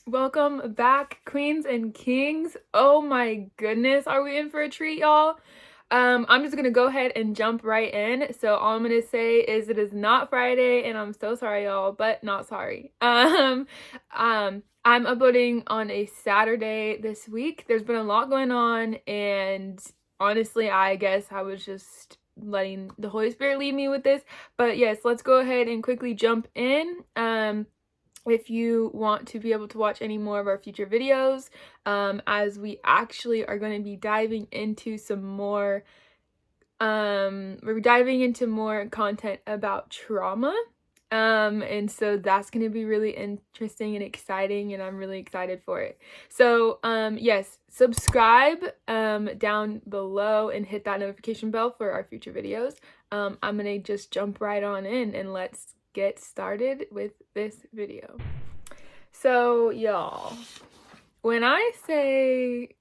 Welcome back, queens and kings. Oh my goodness, are we in for a treat, y'all? I'm just gonna go ahead and jump right in. So all I'm gonna say is it is not Friday, and I'm so sorry, y'all, but not sorry. I'm uploading on a Saturday this week. There's been a lot going on, and honestly, I guess I was just letting the Holy Spirit lead me with this. But yes, let's go ahead and quickly jump in. If you want to be able to watch any more of our future videos, as we actually are going to be diving into some more, we're diving into more content about trauma. And so that's going to be really interesting and exciting, and I'm really excited for it. So, yes, subscribe, down below and hit that notification bell for our future videos. I'm going to just jump right on in and let's get started with this video. So, y'all, when I say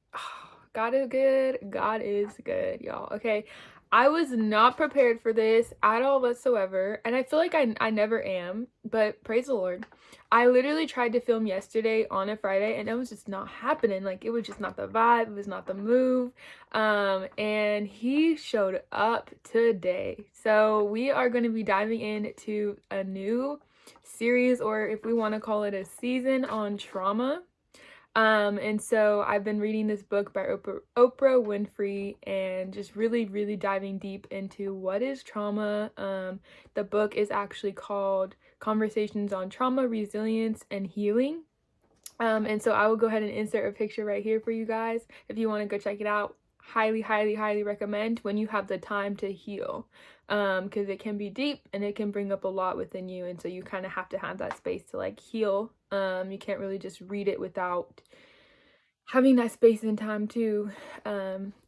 God is good, y'all, okay? I was not prepared for this at all whatsoever, and I feel like I never am, but praise the Lord. I literally tried to film yesterday on a Friday, and it was just not happening. Like, it was just not the vibe, it was not the move, and he showed up today. So we are going to be diving into a new series, or if we want to call it a season, on trauma. And so I've been reading this book by Oprah Winfrey, and just really diving deep into what is trauma. The book is actually called Conversations on Trauma, Resilience, and Healing. And so I will go ahead and insert a picture right here for you guys if you want to go check it out. Highly recommend when you have the time to heal, because it can be deep and it can bring up a lot within you, and so you kind of have to have that space to like heal. You can't really just read it without having that space and time to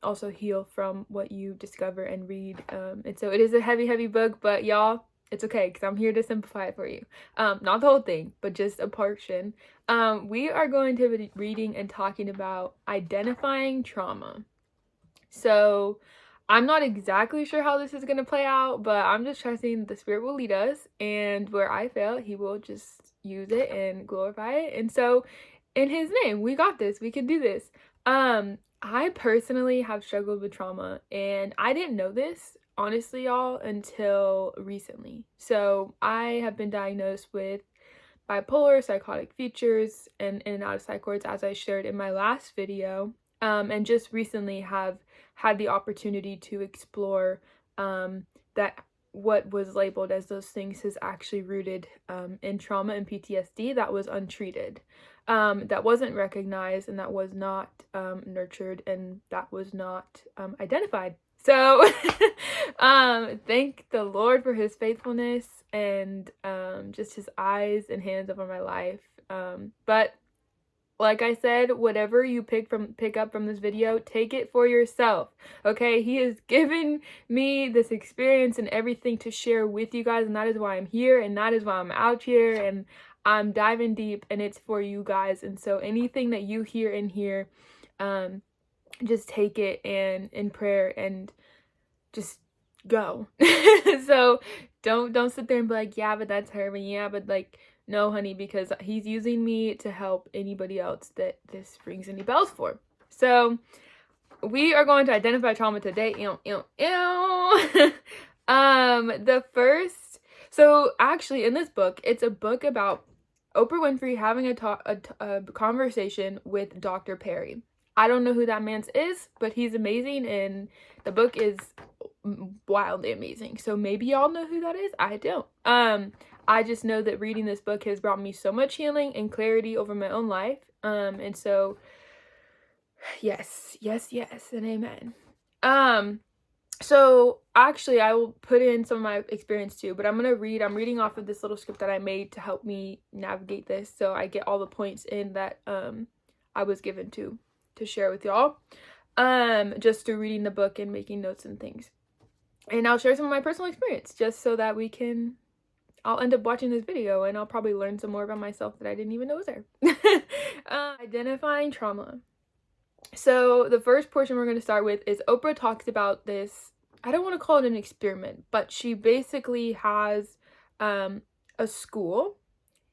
also heal from what you discover and read. And so it is a heavy book, but y'all, it's okay because I'm here to simplify it for you. Not the whole thing, but just a portion. We are going to be reading and talking about identifying trauma. So I'm not exactly sure how this is going to play out, but I'm just trusting the Spirit will lead us, and where I fail, He will just use it and glorify it. And so in His name, we got this. We can do this. I personally have struggled with trauma, and I didn't know this, honestly, y'all, until recently. So I have been diagnosed with bipolar, psychotic features, and in and out of psych wards, as I shared in my last video, and just recently have had the opportunity to explore that what was labeled as those things is actually rooted in trauma and PTSD that was untreated, that wasn't recognized, and that was not nurtured, and that was not identified. So thank the Lord for His faithfulness and just His eyes and hands over my life. But like I said, whatever you pick up from this video, take it for yourself, okay? He has given me this experience and everything to share with you guys, and that is why I'm here, and that is why I'm out here, and I'm diving deep, and it's for you guys. And so anything that you hear in here, just take it and in prayer and just go. So don't sit there and be like, yeah, but that's her, but yeah, but like, no, honey, because He's using me to help anybody else that this rings any bells for. So we are going to identify trauma today. So actually in this book, it's a book about Oprah Winfrey having a conversation with D.Perry. I don't know who that man is, but he's amazing, and the book is wildly amazing. So maybe y'all know who that is. I don't. I just know that reading this book has brought me so much healing and clarity over my own life. And so yes, and amen. So actually I will put in some of my experience too, but I'm reading off of this little script that I made to help me navigate this, so I get all the points in that I was given to share with y'all, just through reading the book and making notes and things. And I'll share some of my personal experience just so that I'll end up watching this video and I'll probably learn some more about myself that I didn't even know was there. Identifying trauma. So the first portion we're going to start with is Oprah talks about this. I don't want to call it an experiment, but she basically has a school,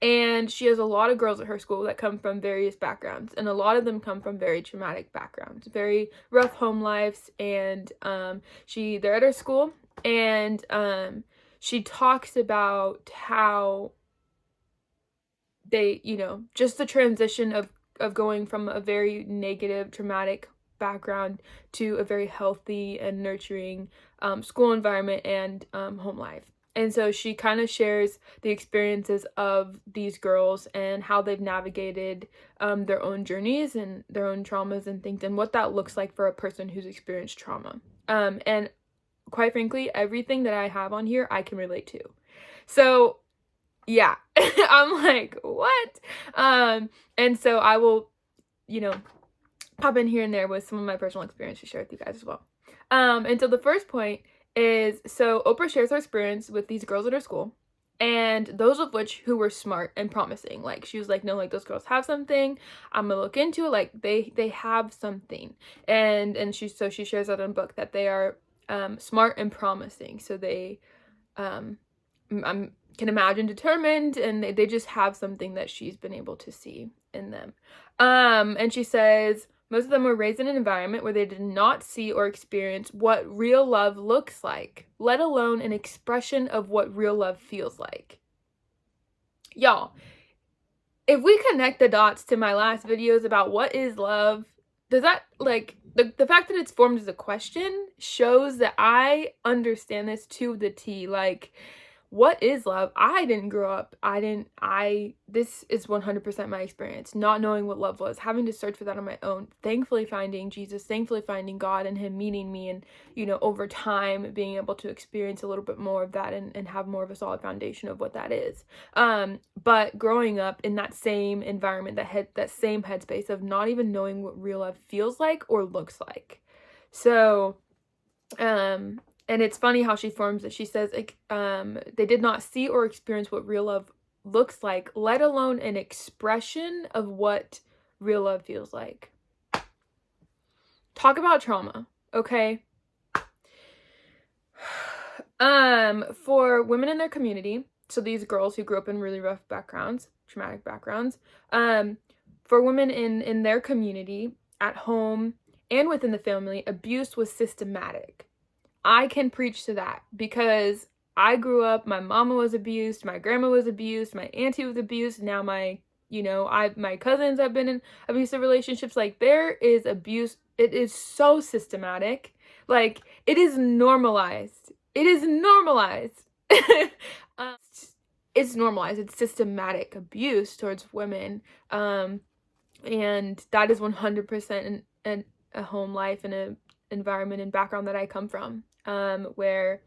And she has a lot of girls at her school that come from various backgrounds, and a lot of them come from very traumatic backgrounds, very rough home lives. And they're at her school, and she talks about how they, just the transition of going from a very negative, traumatic background to a very healthy and nurturing school environment and home life. And so she kind of shares the experiences of these girls and how they've navigated their own journeys and their own traumas and things, and what that looks like for a person who's experienced trauma. And quite frankly, everything that I have on here, I can relate to. So yeah, I'm like, what? And so I will, pop in here and there with some of my personal experience to share with you guys as well. And so the first point is, so Oprah shares her experience with these girls at her school, and those of which who were smart and promising. Like, she was like, no, like, those girls have something. I'm gonna look into it. Like, they have something. And she shares that in a book, that they are smart and promising. So they can imagine determined, and they just have something that she's been able to see in them. And she says most of them were raised in an environment where they did not see or experience what real love looks like, let alone an expression of what real love feels like. Y'all, if we connect the dots to my last videos about what is love, does that, like, the fact that it's formed as a question shows that I understand this to the T. Like, what is love? I didn't grow up. This is 100% my experience, not knowing what love was, having to search for that on my own, thankfully finding Jesus, thankfully finding God and him meeting me, and, over time being able to experience a little bit more of that and have more of a solid foundation of what that is. But growing up in that same environment, that same headspace of not even knowing what real love feels like or looks like. So, and it's funny how she forms it. She says, they did not see or experience what real love looks like, let alone an expression of what real love feels like. Talk about trauma, okay? For women in their community, so these girls who grew up in really rough backgrounds, traumatic backgrounds, for women in their community, at home, and within the family, abuse was systematic. I can preach to that because I grew up, my mama was abused, my grandma was abused, my auntie was abused, now my cousins have been in abusive relationships. Like, there is abuse. It is so systematic. Like, it is normalized. It is normalized. It's normalized. It's systematic abuse towards women. And that is 100% in a home life and a environment and background that I come from, where,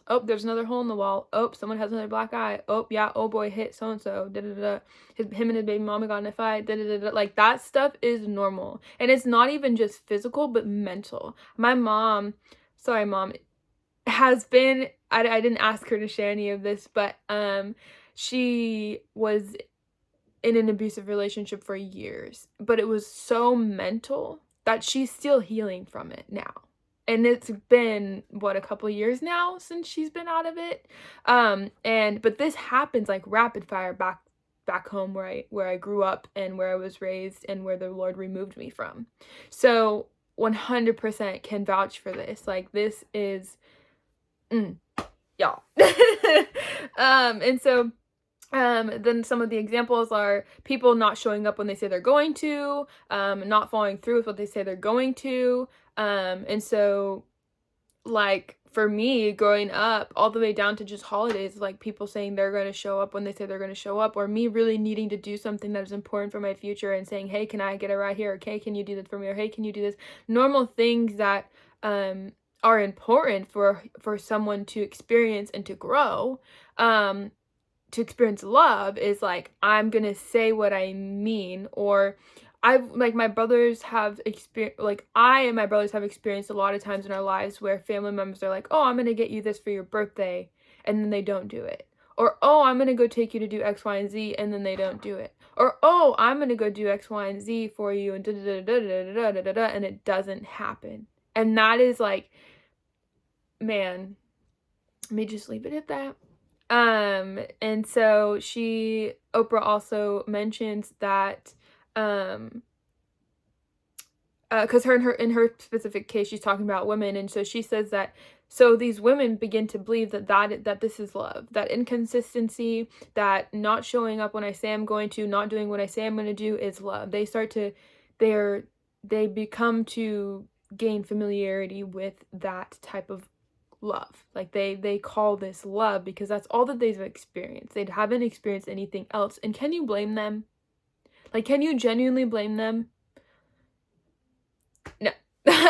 oh, there's another hole in the wall, oh, someone has another black eye, oh, yeah, oh boy hit so-and-so, him and his baby mama got in a fight, like, that stuff is normal. And it's not even just physical, but mental. My mom, sorry mom, has been, I didn't ask her to share any of this, but she was in an abusive relationship for years, but it was so mental that she's still healing from it now. And it's been, a couple years now since she's been out of it. But this happens like rapid fire back home where I grew up and where I was raised and where the Lord removed me from. So 100% can vouch for this. Like, this is, y'all. And so, then some of the examples are people not showing up when they say they're going to, not following through with what they say they're going to. And so, like, for me, growing up, all the way down to just holidays, like, people saying they're going to show up when they say they're going to show up, or me really needing to do something that is important for my future and saying, hey, can I get a ride here? Or, hey, can you do this for me? Or, hey, can you do this? Normal things that are important for someone to experience and to grow. To experience love is like, I'm gonna say what I mean, or my brothers have experienced, like, I and my brothers have experienced a lot of times in our lives where family members are like, oh, I'm gonna get you this for your birthday, and then they don't do it. Or, oh, I'm gonna go take you to do X, Y, and Z, and then they don't do it. Or, oh, I'm gonna go do X, Y, and Z for you, and and it doesn't happen. And that is like, man, let me just leave it at that. And so Oprah also mentions that, because in her specific case, she's talking about women, and so she says that, so these women begin to believe that this is love, that inconsistency, that not showing up when I say I'm going to, not doing what I say I'm going to do is love. They become to gain familiarity with that type of love. Like they call this love because that's all that they've experienced. They haven't experienced anything else. And can you blame them? Like, can you genuinely blame them? No.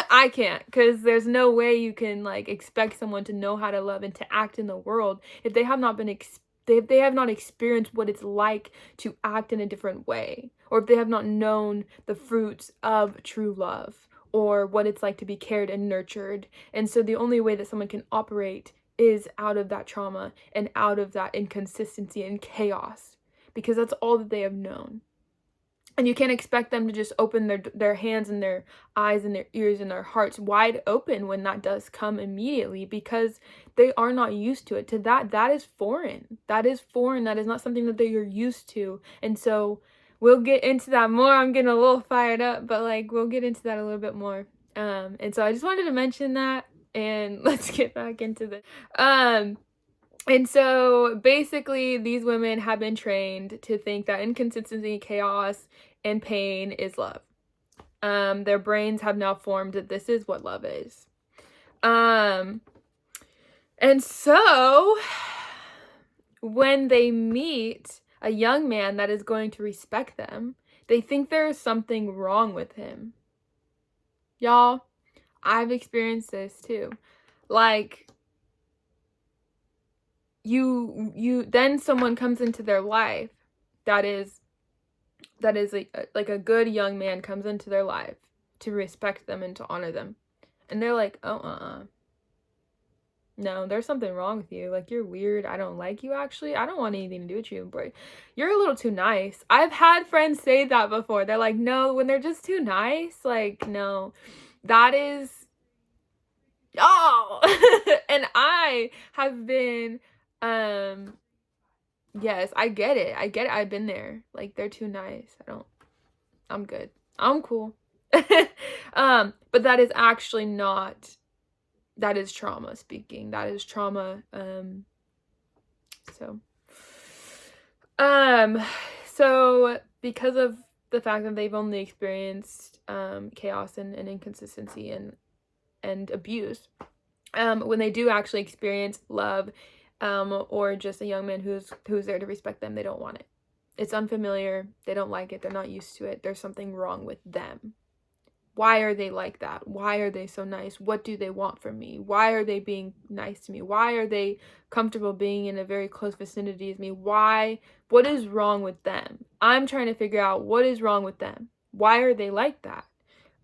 I can't, because there's no way you can like expect someone to know how to love and to act in the world if they have not been they have not experienced what it's like to act in a different way, or if they have not known the fruits of true love, or what it's like to be cared and nurtured. And so the only way that someone can operate is out of that trauma and out of that inconsistency and chaos, because that's all that they have known. And you can't expect them to just open their hands and their eyes and their ears and their hearts wide open when that does come immediately, because they are not used to it. To that is foreign. That is foreign. That is not something that they are used to. And so we'll get into that more. I'm getting a little fired up, but like we'll get into that a little bit more. And so I just wanted to mention that, and let's get back into this. And so basically these women have been trained to think that inconsistency, chaos, and pain is love. Their brains have now formed that this is what love is. And so when they meet a young man that is going to respect them, they think there is something wrong with him. Y'all, I've experienced this too. Like, then someone comes into their life that is like a good young man comes into their life to respect them and to honor them, and they're like, oh, no, there's something wrong with you. Like, you're weird. I don't like you. Actually, I don't want anything to do with you, boy. You're a little too nice. I've had friends say that before. They're like, no, when they're just too nice, like, no, that is, oh. And I have been, yes, I get it. I've been there. Like, they're too nice. I'm good. I'm cool. But that is actually not, that is trauma speaking. That is trauma. So because of the fact that they've only experienced chaos and inconsistency and abuse, when they do actually experience love, or just a young man who's there to respect them, they don't want it. It's unfamiliar. They don't like it. They're not used to it. There's something wrong with them. Why are they like that? Why are they so nice? What do they want from me? Why are they being nice to me? Why are they comfortable being in a very close vicinity as me? What is wrong with them? I'm trying to figure out what is wrong with them. Why are they like that?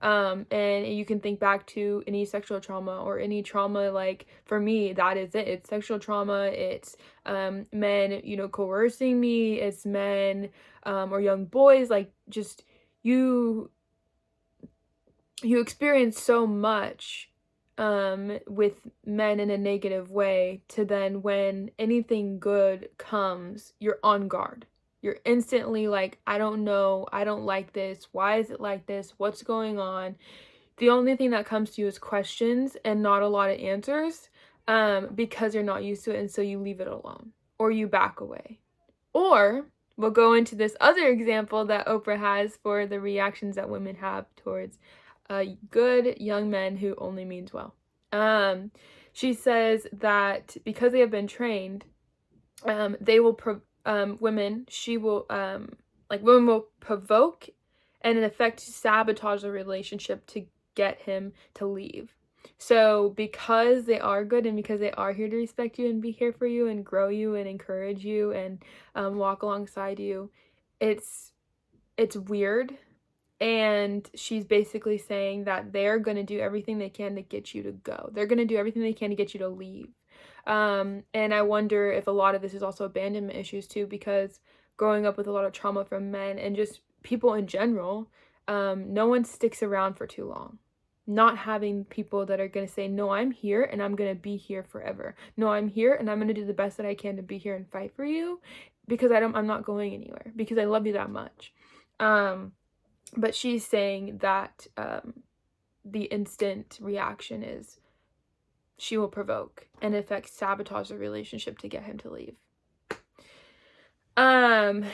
And you can think back to any sexual trauma or any trauma. Like, for me, that is it. It's sexual trauma. It's men, coercing me. It's men or young boys. Like, just you experience so much with men in a negative way, to then when anything good comes, you're on guard. You're instantly like, I don't know, I don't like this, why is it like this, what's going on? The only thing that comes to you is questions and not a lot of answers, because you're not used to it, and so you leave it alone, or you back away. Or we'll go into this other example that Oprah has for the reactions that women have towards good young men who only means well. She says that because they have been trained, they will women will provoke and in effect sabotage the relationship to get him to leave. So because they are good and because they are here to respect you and be here for you and grow you and encourage you and walk alongside you, it's weird. And she's basically saying that they're going to do everything they can to get you to go. They're going to do everything they can to get you to leave. And I wonder if a lot of this is also abandonment issues too, because growing up with a lot of trauma from men and just people in general, no one sticks around for too long. Not having people that are going to say, no, I'm here and I'm going to be here forever. No, I'm here and I'm going to do the best that I can to be here and fight for you. because I'm not going anywhere, because I love you that much. But she's saying that the instant reaction is she will provoke and in effect sabotage the relationship to get him to leave. And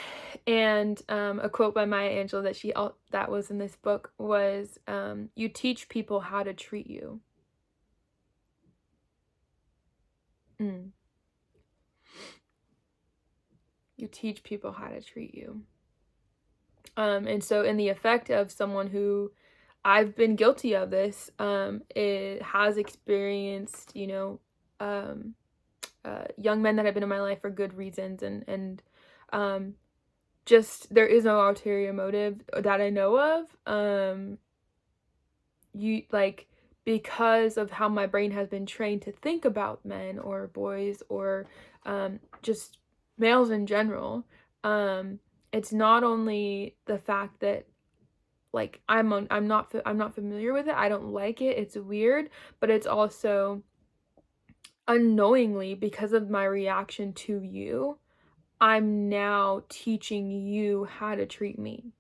a quote by Maya Angelou that was in this book was, you teach people how to treat you. You teach people how to treat you. And so in the effect of someone who, I've been guilty of this, it has experienced, young men that have been in my life for good reasons, and just there is no ulterior motive that I know of. Because of how my brain has been trained to think about men or boys or just males in general, it's not only the fact that like I'm not familiar with it, I don't like it, it's weird, but it's also unknowingly, because of my reaction to you, I'm now teaching you how to treat me.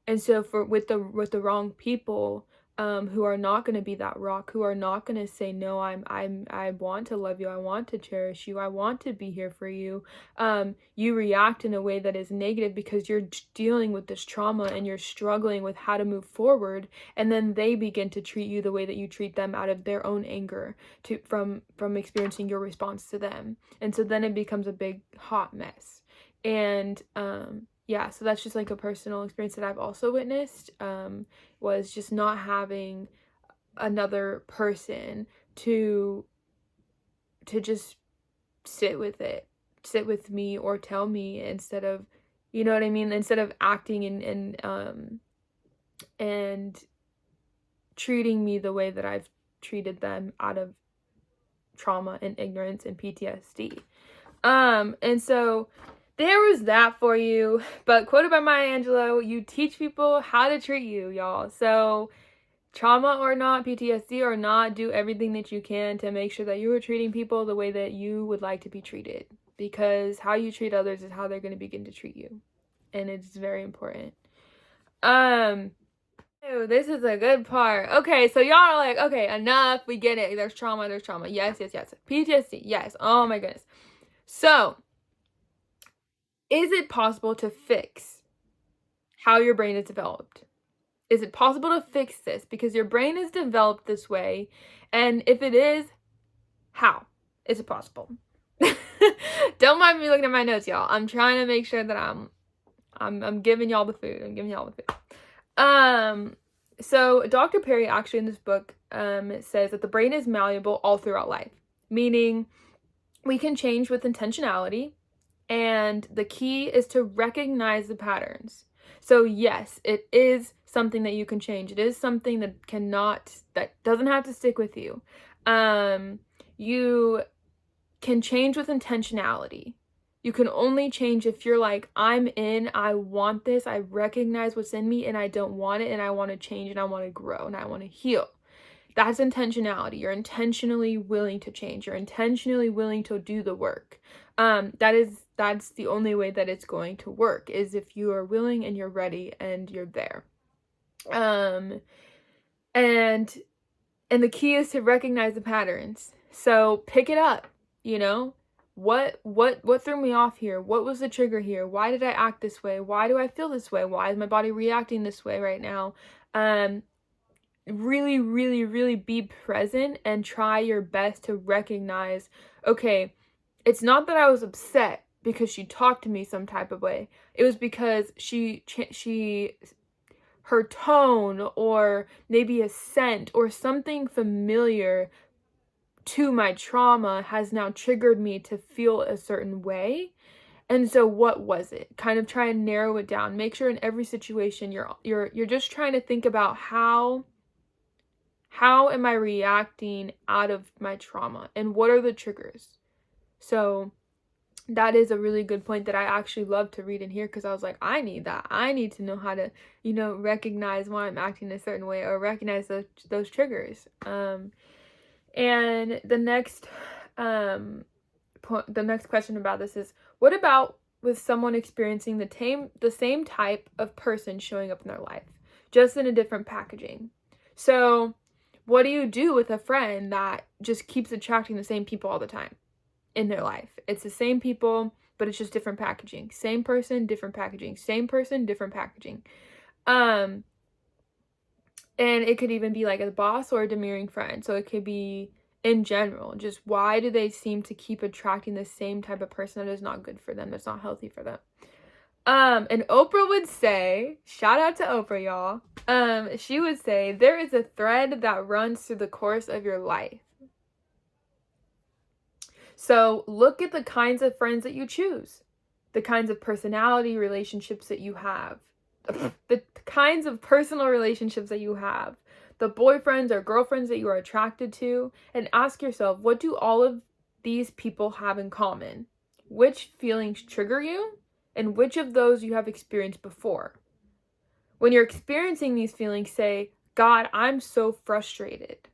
And so with the wrong people, who are not going to be that rock, who are not going to say, no, I want to love you, I want to cherish you, I want to be here for you, you react in a way that is negative because you're dealing with this trauma and you're struggling with how to move forward, and then they begin to treat you the way that you treat them out of their own anger from experiencing your response to them. And so then it becomes a big hot mess. And yeah, so that's just like a personal experience that I've also witnessed, was just not having another person to just sit with me or tell me, instead of, you know what I mean, instead of acting and treating me the way that I've treated them out of trauma and ignorance and PTSD. And so there was that for you. But quoted by Maya Angelou, you teach people how to treat you, y'all. So trauma or not, PTSD or not, do everything that you can to make sure that you are treating people the way that you would like to be treated. Because how you treat others is how they're going to begin to treat you. And it's very important. This is a good part. Okay, so y'all are like, okay, enough. We get it. There's trauma. Yes. PTSD. Yes. Oh my goodness. So, is it possible to fix how your brain is developed? Is it possible to fix this? Because your brain is developed this way. And if it is, how is it possible? Don't mind me looking at my notes, y'all. I'm trying to make sure that I'm giving y'all the food. So Dr. Perry actually in this book says that the brain is malleable all throughout life, meaning we can change with intentionality, and the key is to recognize the patterns. So yes, it is something that you can change. It is something that doesn't have to stick with you. You can change with intentionality. You can only change if you're like, I want this, I recognize what's in me and I don't want it, and I want to change, and I want to grow, and I want to heal. That's intentionality. You're intentionally willing to change. You're intentionally willing to do the work. That's the only way that it's going to work, is if you are willing and you're ready and you're there. And the key is to recognize the patterns. So pick it up, what threw me off here? What was the trigger here? Why did I act this way? Why do I feel this way? Why is my body reacting this way right now? Really, really, really be present and try your best to recognize, okay, it's not that I was upset because she talked to me some type of way. It was because her tone, or maybe a scent or something familiar to my trauma has now triggered me to feel a certain way. And so what was it? Kind of try and narrow it down. Make sure in every situation you're just trying to think about how am I reacting out of my trauma, and what are the triggers? So that is a really good point that I actually love to read in here, because I was like, I need that. I need to know how to, recognize why I'm acting a certain way, or recognize those triggers. And the next question about this is, what about with someone experiencing the same type of person showing up in their life, just in a different packaging. So what do you do with a friend that just keeps attracting the same people all the time in their life? It's the same people, but it's just different packaging. Same person, different packaging. Same person, different packaging. And it could even be like a boss or a demurring friend. So it could be in general, just why do they seem to keep attracting the same type of person that is not good for them, that's not healthy for them? And Oprah would say, shout out to Oprah, y'all. She would say, there is a thread that runs through the course of your life. So look at the kinds of friends that you choose, the kinds of personality relationships that you have, the kinds of personal relationships that you have, the boyfriends or girlfriends that you are attracted to, and ask yourself, what do all of these people have in common? Which feelings trigger you? And which of those you have experienced before? When you're experiencing these feelings, say, God, I'm so frustrated.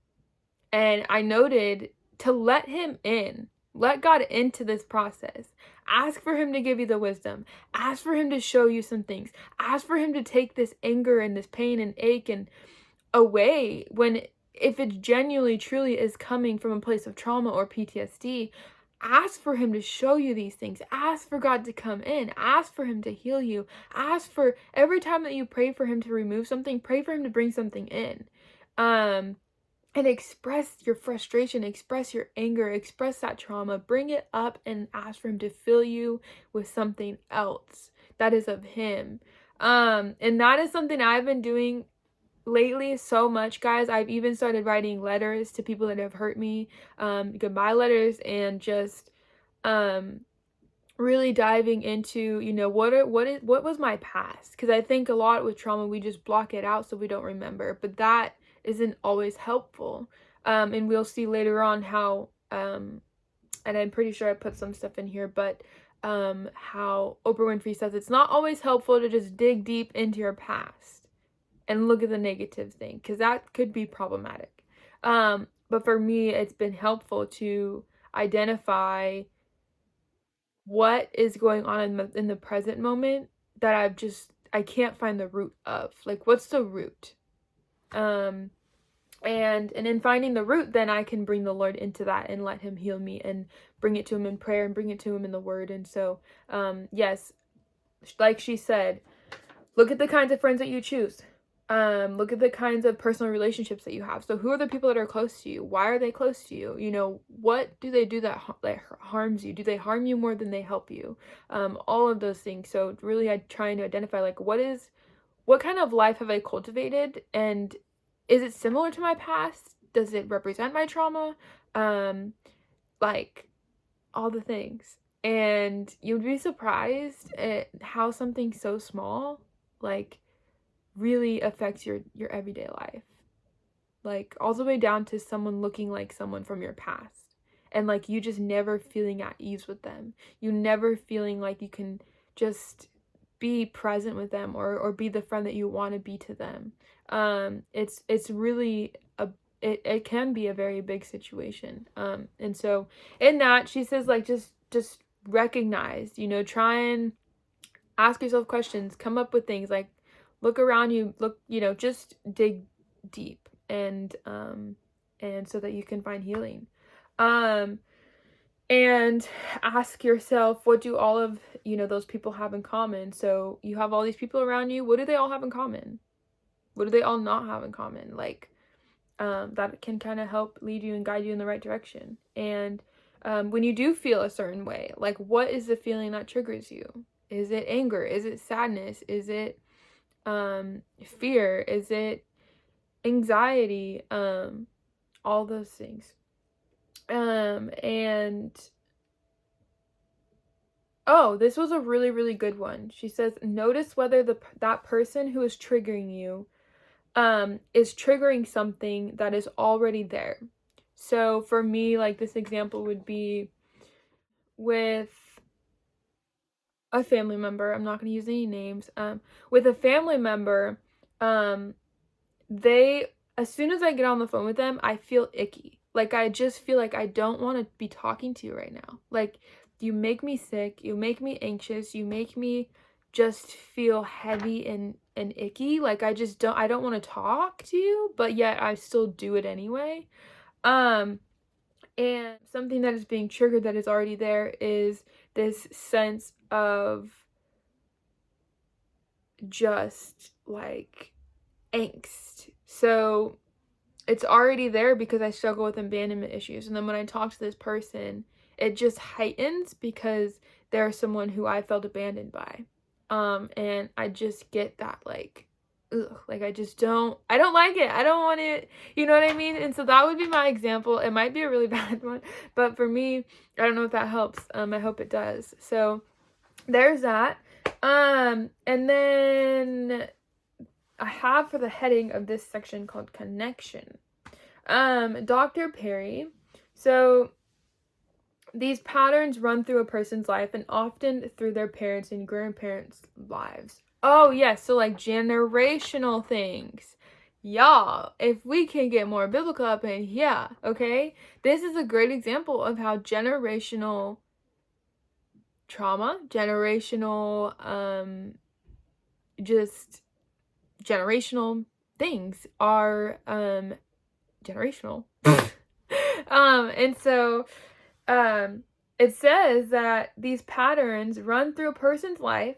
And I noted to let him in. Let God into this process. Ask for him to give you the wisdom. Ask for him to show you some things. Ask for him to take this anger and this pain and ache and away if it genuinely, truly is coming from a place of trauma or PTSD. Ask for him to show you these things. Ask for God to come in. Ask for him to heal you. Ask for, every time that you pray for him to remove something, pray for him to bring something in. And express your frustration, express your anger, express that trauma, bring it up and ask for him to fill you with something else that is of him. And that is something I've been doing lately so much, guys. I've even started writing letters to people that have hurt me, goodbye letters, and just really diving into, what was my past, because I think a lot with trauma we just block it out so we don't remember, but that isn't always helpful. And we'll see later on how and I'm pretty sure I put some stuff in here, but how Oprah Winfrey says it's not always helpful to just dig deep into your past and look at the negative thing, because that could be problematic. But for me, it's been helpful to identify what is going on in the present moment that I can't find the root of. Like, what's the root? And in finding the root, then I can bring the Lord into that and let him heal me and bring it to him in prayer and bring it to him in the word. And so, yes, like she said, look at the kinds of friends that you choose. Look at the kinds of personal relationships that you have. So who are the people that are close to you? Why are they close to you? What do they do that harms you? Do they harm you more than they help you? All of those things. So really trying to identify, like, what kind of life have I cultivated? And is it similar to my past? Does it represent my trauma? Like, all the things. And you'd be surprised at how something so small, like, really affects your everyday life. Like, all the way down to someone looking like someone from your past. And, like, you just never feeling at ease with them. You never feeling like you can just be present with them or be the friend that you want to be to them. It's really it can be a very big situation. And so in that, she says, like, just recognize, try and ask yourself questions, come up with things, like, look around you, just dig deep and so that you can find healing. And ask yourself, what do all of, those people have in common? So you have all these people around you. What do they all have in common? What do they all not have in common? Like, that can kind of help lead you and guide you in the right direction. And when you do feel a certain way, like, what is the feeling that triggers you? Is it anger? Is it sadness? Is it fear? Is it anxiety? All those things. And this was a really, really good one. She says, notice whether that person who is triggering you is triggering something that is already there. So for me, like, this example would be with a family member. I'm not going to use any names. With a family member, they, as soon as I get on the phone with them, I feel icky. Like, I just feel like I don't want to be talking to you right now. Like, you make me sick, you make me anxious, you make me just feel heavy and icky. Like I don't want to talk to you, but yet I still do it anyway. And something that is being triggered that is already there is this sense of just like angst. So it's already there because I struggle with abandonment issues. And then when I talk to this person, it just heightens because they're someone who I felt abandoned by. And I just get that like, ugh, like I don't like it. I don't want it. You know what I mean? And so that would be my example. It might be a really bad one, but for me, I don't know if that helps. I hope it does. So there's that. And then I have for the heading of this section called connection. D.Perry. So these patterns run through a person's life and often through their parents' and grandparents' lives. Oh, yes. So like generational things. Y'all, if we can get more biblical up in here, okay? This is a great example of how generational trauma, generational, just generational things are, generational. And so, it says that these patterns run through a person's life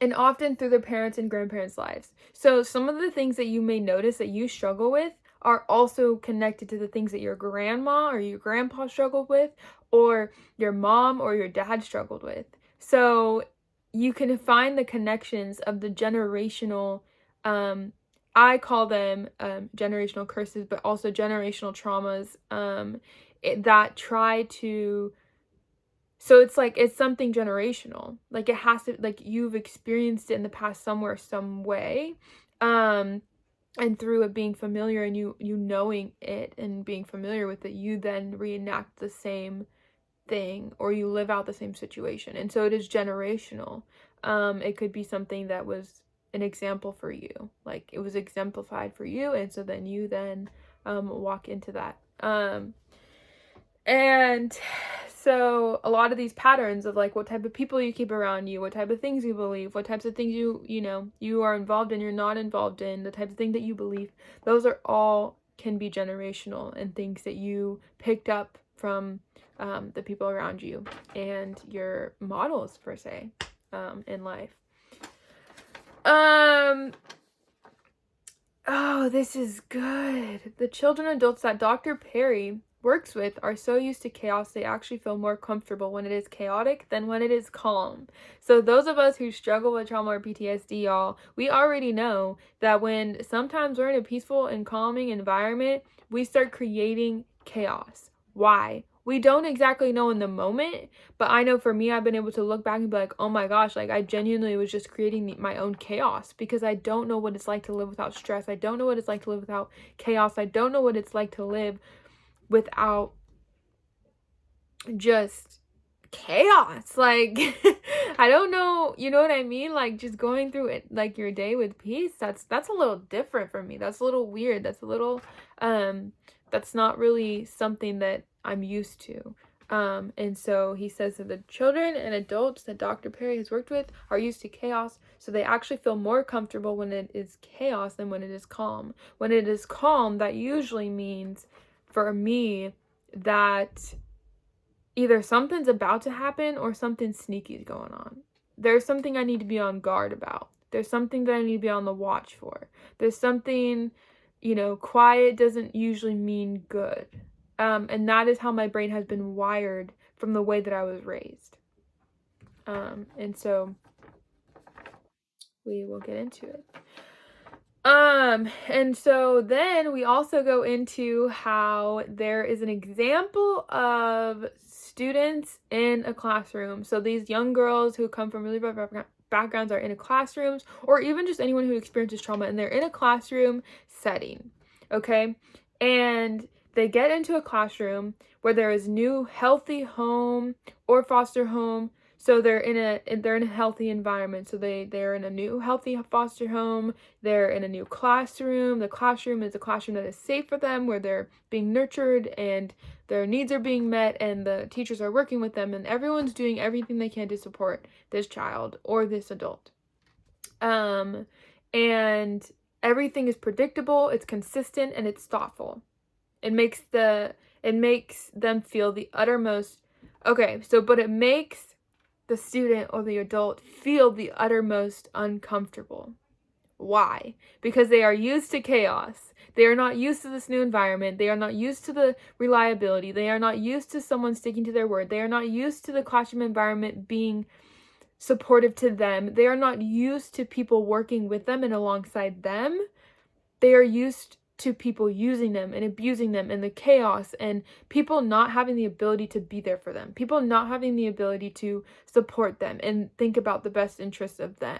and often through their parents' and grandparents' lives. So some of the things that you may notice that you struggle with are also connected to the things that your grandma or your grandpa struggled with, or your mom or your dad struggled with. So you can find the connections of the generational, I call them generational curses, but also generational traumas that try to, so it's like, it's something generational. Like it has to, like you've experienced it in the past somewhere, some way. And through it being familiar and you knowing it and being familiar with it, you then reenact the same thing or you live out the same situation. And so it is generational. It could be something that was an example for you. Like it was exemplified for you. And so then you walk into that. And so a lot of these patterns of like what type of people you keep around you, what type of things you believe, what types of things you are involved in, you're not involved in, the type of thing that you believe, those are all can be generational and things that you picked up from the people around you and your models per se in life. Oh, this is good. The children and adults that D.Perry works with are so used to chaos they actually feel more comfortable when it is chaotic than when it is calm. So those of us who struggle with trauma or PTSD, y'all, we already know that when sometimes we're in a peaceful and calming environment, we start creating chaos. Why? We don't exactly know in the moment, but I know for me, I've been able to look back and be like, oh my gosh, like I genuinely was just creating my own chaos because I don't know what it's like to live without stress. I don't know what it's like to live without chaos. I don't know what it's like to live without just chaos. Like I don't know, you know what I mean? Like just going through it like your day with peace, that's a little different for me. That's a little weird. That's a little that's not really something that I'm used to. And so he says that the children and adults that D.Perry has worked with are used to chaos, so they actually feel more comfortable when it is chaos than when it is calm. When it is calm, that usually means for me that either something's about to happen or something sneaky is going on. There's something I need to be on guard about. There's something that I need to be on the watch for. There's something, quiet doesn't usually mean good. And that is how my brain has been wired from the way that I was raised. And so we will get into it. And so then we also go into how there is an example of students in a classroom. So these young girls who come from really bad backgrounds are in a classroom, or even just anyone who experiences trauma, and they're in a classroom setting, okay? And they get into a classroom where there is new healthy home or foster home So they're in a healthy environment. So they're in a new healthy foster home. They're in a new classroom. The classroom is a classroom that is safe for them, where they're being nurtured and their needs are being met, and the teachers are working with them, and everyone's doing everything they can to support this child or this adult. And everything is predictable, it's consistent, and it's thoughtful. It makes them feel the uttermost. Okay, so but it makes the student or the adult feel the uttermost uncomfortable. Why? Because they are used to chaos. They are not used to this new environment. They are not used to the reliability. They are not used to someone sticking to their word. They are not used to the classroom environment being supportive to them. They are not used to people working with them and alongside them. They are used to people using them and abusing them and the chaos, and people not having the ability to be there for them. People not having the ability to support them and think about the best interests of them.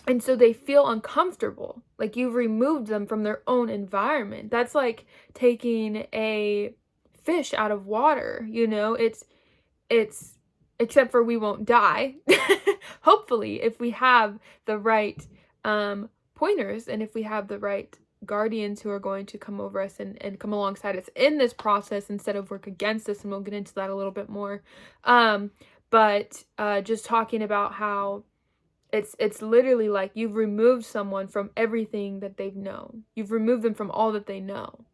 And so they feel uncomfortable, like you've removed them from their own environment. That's like taking a fish out of water, it's except for we won't die. Hopefully, if we have the right pointers, and if we have the right guardians who are going to come over us and come alongside us in this process instead of work against us, and we'll get into that a little bit more. But just talking about how it's literally like you've removed someone from everything that they've known. You've removed them from all that they know.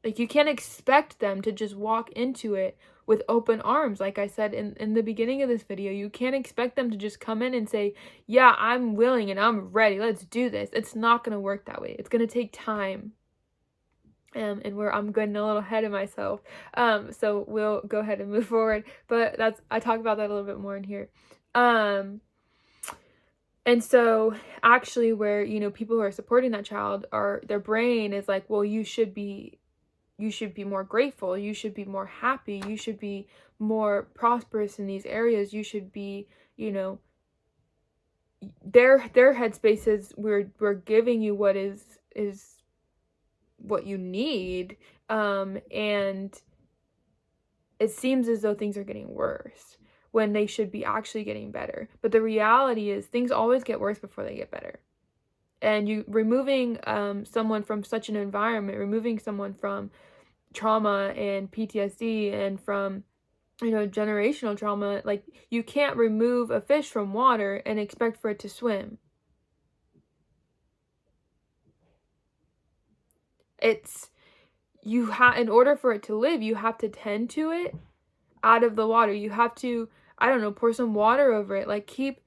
Like, you can't expect them to just walk into it with open arms. Like I said in the beginning of this video, you can't expect them to just come in and say, yeah, I'm willing and I'm ready, let's do this. It's not going to work that way. It's going to take time. And I'm getting a little ahead of myself. So we'll go ahead and move forward. But I talk about that a little bit more in here. And so actually where, people who are supporting that child their brain is like, well, you should be more grateful. You should be more happy. You should be more prosperous in these areas. You should be, their headspace is we're giving you what is what you need. And it seems as though things are getting worse when they should be actually getting better. But the reality is things always get worse before they get better. And you removing someone from such an environment, removing someone from trauma and PTSD and from, generational trauma, like, you can't remove a fish from water and expect for it to swim. In order for it to live, you have to tend to it out of the water. You have to, pour some water over it, like, keep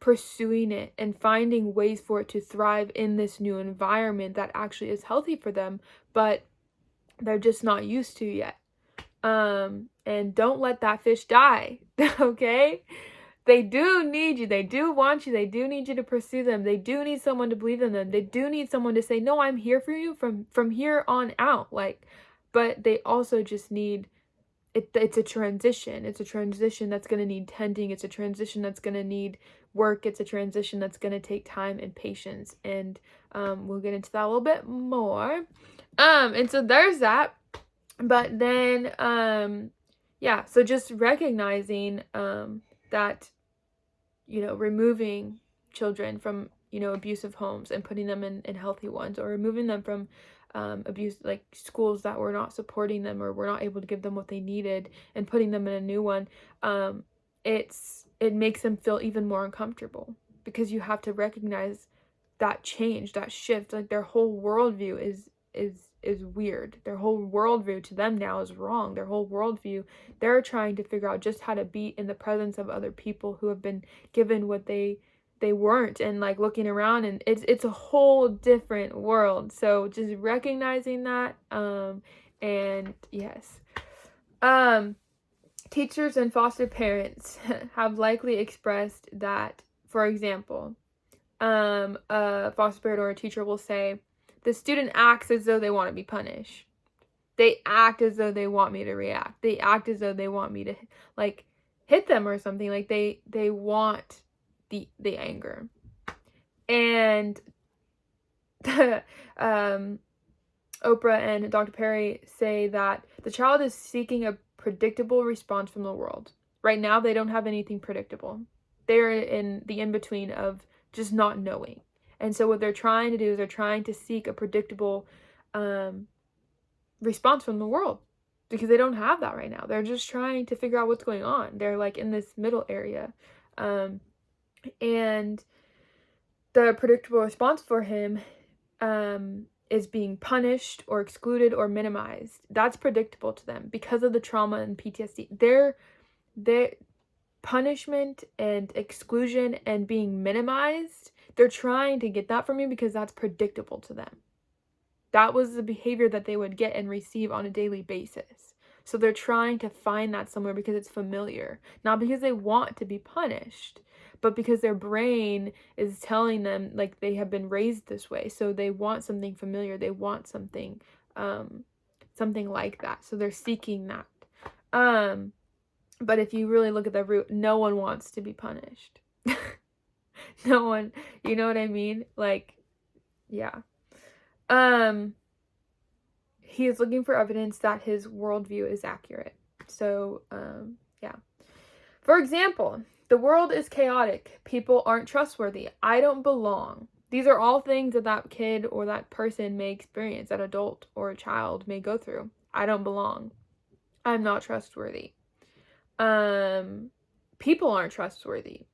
pursuing it and finding ways for it to thrive in this new environment that actually is healthy for them, but they're just not used to yet. And don't let that fish die. Okay? They do need you. They do want you. They do need you to pursue them. They do need someone to believe in them. They do need someone to say, no, I'm here for you from here on out. Like, but they also just need it's a transition. It's a transition that's going to need tending. It's a transition that's going to need work. It's a transition that's going to take time and patience. And we'll get into that a little bit more. And so there's that. But then, so just recognizing that, removing children from, abusive homes and putting them in healthy ones, or removing them from abuse, like schools that were not supporting them or were not able to give them what they needed, and putting them in a new one, it makes them feel even more uncomfortable, because you have to recognize that change, that shift. Like, their whole worldview is weird. Their whole worldview to them now is wrong. Their whole worldview, they're trying to figure out just how to be in the presence of other people who have been given what they weren't, and like looking around, and it's a whole different world. So just recognizing that, and yes, teachers and foster parents have likely expressed that, for example, a foster parent or a teacher will say, the student acts as though they want to be punished. They act as though they want me to react. They act as though they want me to, like, hit them or something. Like, they want the anger. And Oprah and Dr. Perry say that the child is seeking predictable response from the world. Right now, they don't have anything predictable. They're in the in-between of just not knowing. And so what they're trying to do is they're trying to seek a predictable response from the world, because they don't have that right now. They're just trying to figure out what's going on. They're like in this middle area. And the predictable response for him is being punished or excluded or minimized. That's predictable to them because of the trauma and PTSD. Their punishment and exclusion and being minimized, they're trying to get that from you because that's predictable to them. That was the behavior that they would get and receive on a daily basis. So they're trying to find that somewhere because it's familiar. Not because they want to be punished, but because their brain is telling them like they have been raised this way. So they want something familiar. They want something like that. So they're seeking that. But if you really look at the root, no one wants to be punished. No one, you know what I mean? Like, yeah. He is looking for evidence that his worldview is accurate. So, yeah. For example, the world is chaotic. People aren't trustworthy. I don't belong. These are all things that that kid or that person may experience, that adult or a child may go through. I don't belong. I'm not trustworthy. People aren't trustworthy.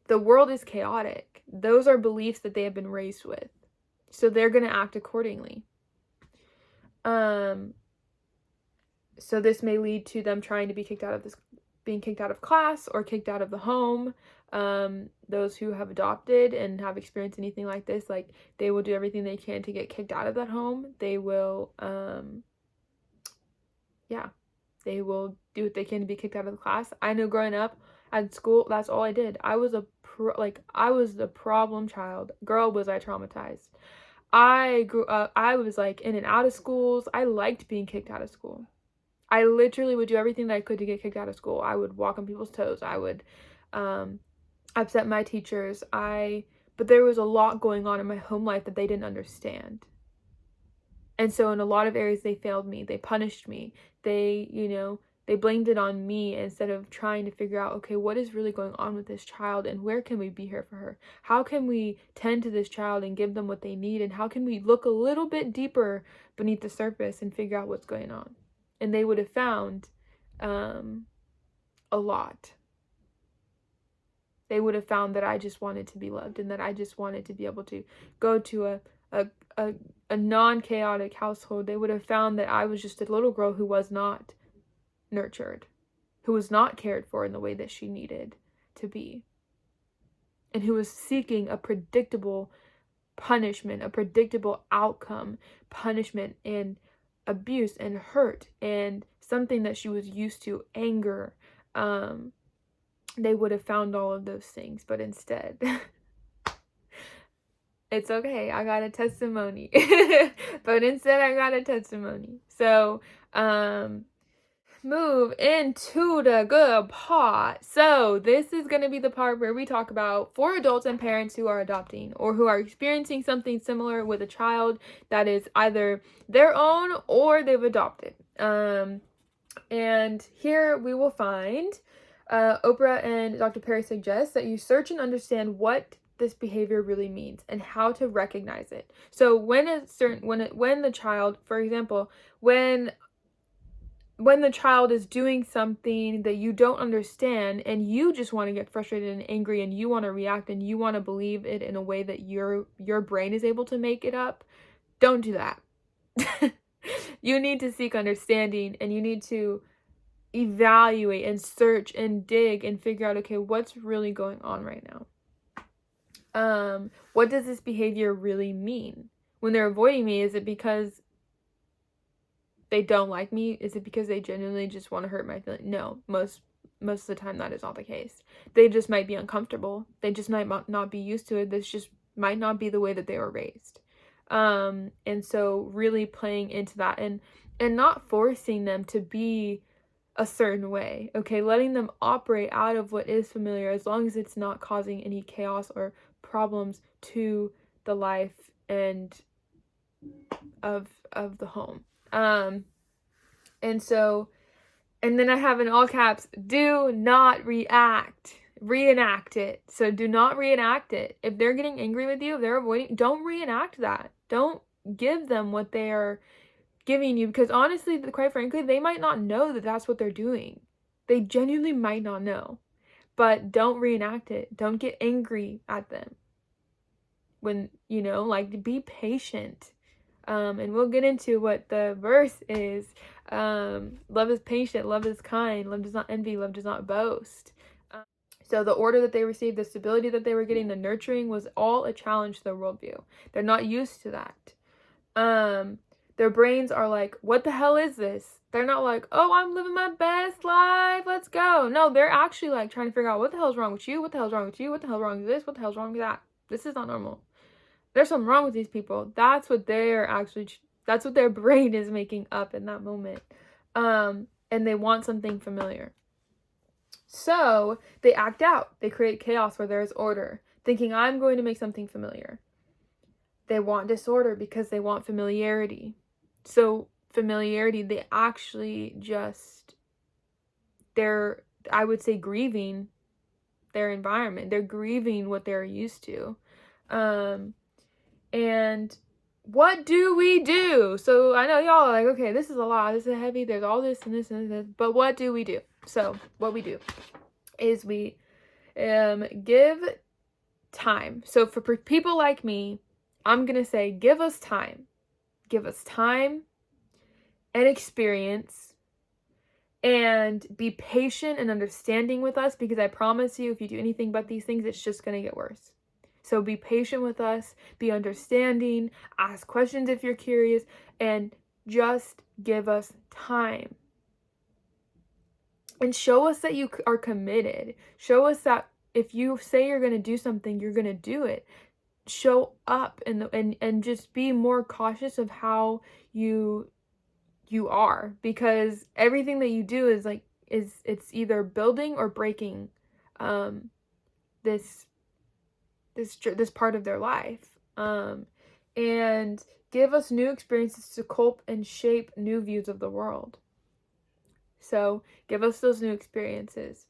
The world is chaotic. Those are beliefs that they have been raised with. So they're going to act accordingly. So this may lead to them trying to be being kicked out of class or kicked out of the home. Those who have adopted and have experienced anything like this, like they will do everything they can to get kicked out of that home. They will, they will do what they can to be kicked out of the class. I know growing up at school, that's all I did. I was I was the problem child. Girl, was I traumatized. I grew up, I was like in and out of schools. I liked being kicked out of school. I literally would do everything that I could to get kicked out of school. I would walk on people's toes. I would upset my teachers. But there was a lot going on in my home life that they didn't understand. And so in a lot of areas, they failed me. They punished me. They blamed it on me instead of trying to figure out, okay, what is really going on with this child and where can we be here for her? How can we tend to this child and give them what they need? And how can we look a little bit deeper beneath the surface and figure out what's going on? And they would have found a lot. They would have found that I just wanted to be loved and that I just wanted to be able to go to a non-chaotic household. They would have found that I was just a little girl who was not nurtured, who was not cared for in the way that she needed to be, and who was seeking a predictable punishment, a predictable outcome, punishment and abuse and hurt and something that she was used to, anger. They would have found all of those things, but instead it's okay, I got a testimony. But instead I got a testimony. So move into the good part. So this is going to be the part where we talk about for adults and parents who are adopting or who are experiencing something similar with a child that is either their own or they've adopted. And here we will find Oprah and Dr.Perry suggest that you search and understand what this behavior really means and how to recognize it. So when the child, for example, when the child is doing something that you don't understand and you just want to get frustrated and angry and you want to react and you want to believe it in a way that your brain is able to make it up, don't do that. You need to seek understanding and you need to evaluate and search and dig and figure out, okay, what's really going on right now? What does this behavior really mean? When they're avoiding me, is it because they don't like me? Is it because they genuinely just want to hurt my feelings? No, most of the time that is not the case. They just might be uncomfortable. They just might not be used to it. This just might not be the way that they were raised. And so really playing into that and not forcing them to be a certain way, okay? Letting them operate out of what is familiar as long as it's not causing any chaos or problems to the life and of the home. And so And then I have in all caps, do not react. Reenact it. So do not reenact it. If they're getting angry with you, if they're avoiding, don't reenact that. Don't give them what they are giving you, because honestly, quite frankly, they might not know that that's what they're doing. They genuinely might not know. But don't reenact it. Don't get angry at them. When, like, be patient. And we'll get into what the verse is. Love is patient, love is kind, love does not envy, love does not boast. So the order that they received, the stability that they were getting, the nurturing was all a challenge to their worldview. They're not used to that. Their brains are like, what the hell is this? They're not like, oh, I'm living my best life, let's go. No, they're actually like trying to figure out what the hell's wrong with you, what the hell's wrong with you, what the hell's wrong with this, what the hell's wrong with that. This is not normal. There's something wrong with these people. That's what their brain is making up in that moment. And they want something familiar. So they act out. They create chaos where there is order, thinking I'm going to make something familiar. They want disorder because they want familiarity. So familiarity, they actually they're, I would say, grieving their environment. They're grieving what they're used to. And what do we do? So I know y'all are like, okay, this is a lot. This is heavy. There's all this and this and this. But what do we do? So what we do is we give time. So for people like me, I'm going to say, give us time. Give us time and experience, and be patient and understanding with us, because I promise you, if you do anything but these things, it's just going to get worse. So be patient with us, be understanding, ask questions if you're curious, and just give us time. And show us that you are committed. Show us that if you say you're going to do something, you're going to do it. Show up and just be more cautious of how you are, because everything that you do is it's either building or breaking this part of their life. And give us new experiences to cope and shape new views of the world. So give us those new experiences,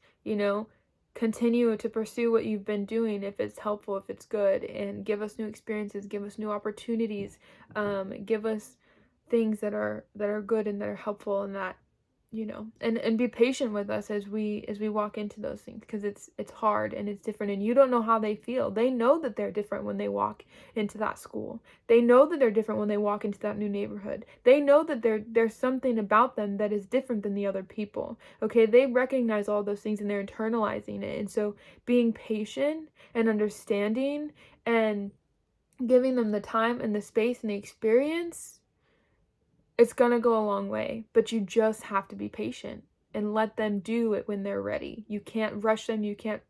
continue to pursue what you've been doing if it's helpful, if it's good, and give us new experiences, give us new opportunities, give us things that are good and that are helpful, and that, and be patient with us as we walk into those things, because it's hard and it's different, and you don't know how they feel. They know that they're different when they walk into that school. They know that they're different when they walk into that new neighborhood. They know that there's something about them that is different than the other people. Okay, they recognize all those things and they're internalizing it. And so being patient and understanding and giving them the time and the space and the experience, it's going to go a long way. But you just have to be patient and let them do it when they're ready. You can't rush them. You can't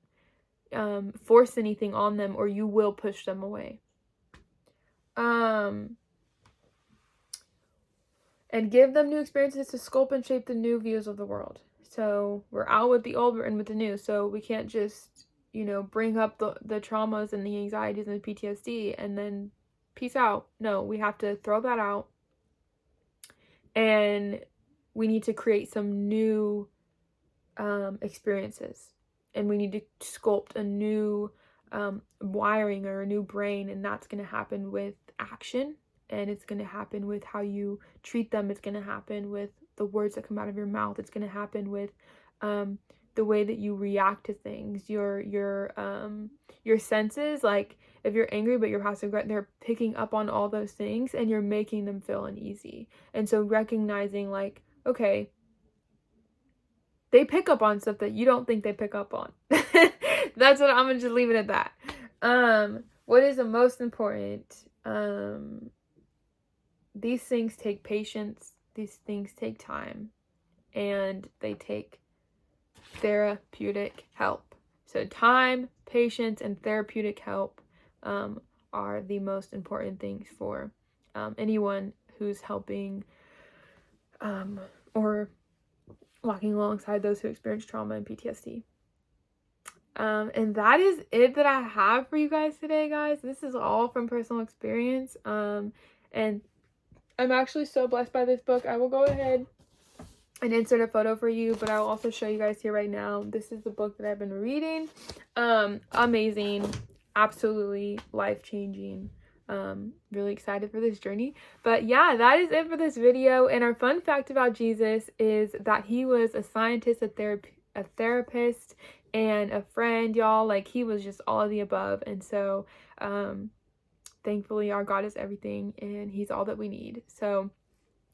force anything on them, or you will push them away. And give them new experiences to sculpt and shape the new views of the world. So we're out with the old, we're in with the new. So we can't just, bring up the traumas and the anxieties and the PTSD and then peace out. No, we have to throw that out. And we need to create some new experiences. And we need to sculpt a new wiring or a new brain. And that's going to happen with action. And it's going to happen with how you treat them. It's going to happen with the words that come out of your mouth. It's going to happen with the way that you react to things. Your senses, like if you're angry but you're passive aggressive, they're picking up on all those things, and you're making them feel uneasy. And so recognizing, like, okay, they pick up on stuff that you don't think they pick up on. That's what I'm gonna just leave it at that. What is the most important? These things take patience. These things take time, and they take therapeutic help. So time, patience, and therapeutic help are the most important things for anyone who's helping or walking alongside those who experience trauma and PTSD. And that is it that I have for you guys today, guys. This is all from personal experience. And I'm actually so blessed by this book. I will go ahead and insert a photo for you, but I'll also show you guys here right now. This is the book that I've been reading. Amazing, absolutely life-changing. Really excited for this journey. But yeah, that is it for this video. And our fun fact about Jesus is that he was a scientist, a therapist, and a friend, y'all. Like, he was just all of the above. And so thankfully our God is everything, and he's all that we need. So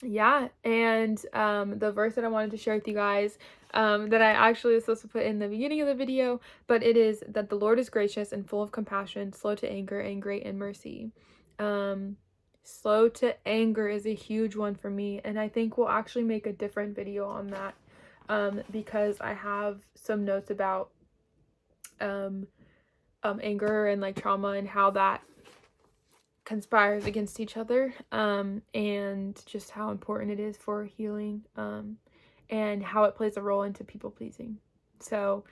yeah, and the verse that I wanted to share with you guys, that I actually was supposed to put in the beginning of the video, but it is that the Lord is gracious and full of compassion, slow to anger, and great in mercy. Slow to anger is a huge one for me, and I think we'll actually make a different video on that, because I have some notes about anger and like trauma and how that conspires against each other, and just how important it is for healing, and how it plays a role into people pleasing. So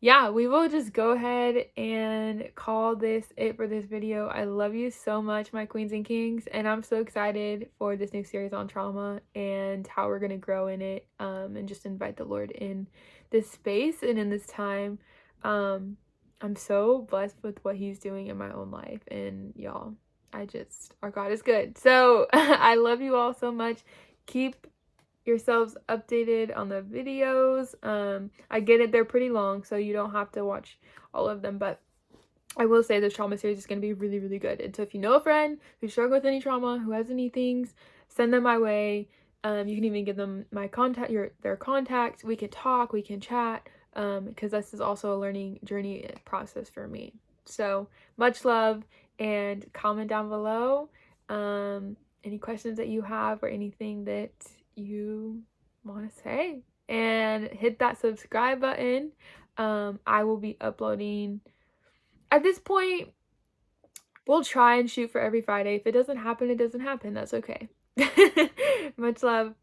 yeah, we will just go ahead and call this it for this video. I love you so much, my queens and kings, and I'm so excited for this new series on trauma and how we're going to grow in it, and just invite the Lord in this space and in this time. I'm so blessed with what he's doing in my own life, and y'all, our God is good. So I love you all so much. Keep yourselves updated on the videos. I get it, they're pretty long, so you don't have to watch all of them, but I will say this trauma series is going to be really, really good. And so if you know a friend who's struggling with any trauma, who has any things, send them my way. You can even give them my contact, their contact. We can talk, we can chat, because this is also a learning journey process for me. So much love, and comment down below any questions that you have or anything that you want to say, and hit that subscribe button. I will be uploading, at this point, we'll try and shoot for every Friday. If it doesn't happen, it doesn't happen. That's okay. Much love.